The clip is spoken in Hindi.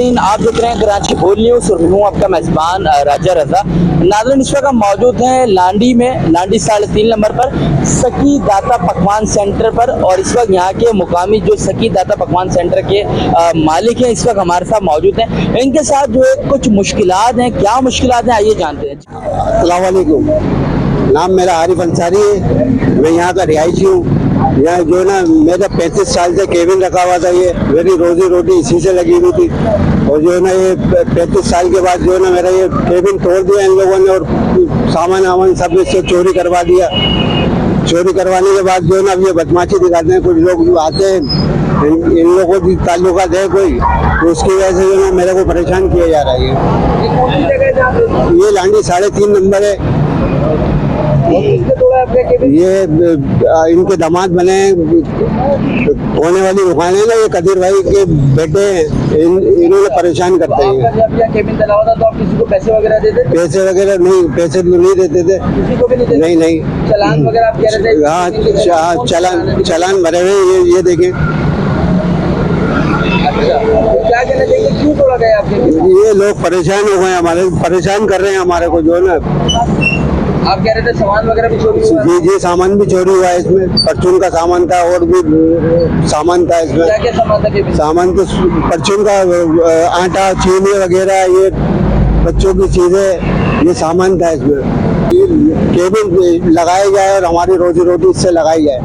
आप देख रहे हैं कराची बोल न्यूज़ और मैं हूं आपका मेजबान राजा रजा। नाज़रीन, इस वक्त हम मौजूद हैं लांडी में, लांडी 3.5 नंबर पर सकी दाता पकवान सेंटर पर। और इस वक्त यहाँ के मुकामी जो सकी दाता पकवान सेंटर के मालिक हैं इस वक्त हमारे साथ मौजूद हैं। इनके साथ जो है कुछ मुश्किलात हैं, क्या मुश्किलात हैं आइए जानते हैं। अस्सलाम वालेकुम। नाम मेरा आरिफ अंसारी है, मैं यहाँ का रिहायशी हूँ। यहाँ जो है ना, मेरा 35 साल से केबिन रखा हुआ था। ये मेरी रोजी रोटी इसी से लगी हुई थी। और जो है ना, ये 35 साल के बाद जो है ना, मेरा ये केबिन तोड़ दिया इन लोगों ने और सामान वामान सब इससे चोरी करवा दिया। चोरी करवाने के बाद जो है ना, अब ये बदमाशी दिखाते हैं। कुछ लोग जो आते हैं, इन लोगों की ताल्लुकात है कोई, तो उसकी वजह से जो है मेरे को परेशान किया जा रहा है। ये लांडी 3.5 नंबर है। ये इनके दामाद बने होने वाली दुकान है ना, ये कदीर भाई के बेटे हैं। इन्होंने परेशान करते हैं। तो आप किसी को पैसे वगैरह देते थे? पैसे वगैरह नहीं, पैसे तो नहीं देते थे। किसी को भी नहीं देते? नहीं। चालान वगैरह आप कह रहे थे? हाँ, चालान भरे हुए ये देखें। अच्छा, तो क्या कहना चाहिए, क्यों तोड़ा गया आपके? ये लोग परेशान हो गए, हमारे परेशान कर रहे हैं हमारे को जो है ना। आप कह रहे थे सामान वगैरह भी चोरी हुआ? जी, सामान भी चोरी हुआ है इसमें। परचून का सामान था और भी सामान था इसमें। क्या सामान था? सामान तो परचून का आटा, चीनी वगैरह, ये बच्चों की चीजें, ये सामान था इसमें। केबिन लगाया जाए और हमारी रोजी रोटी इससे लगाई जाए।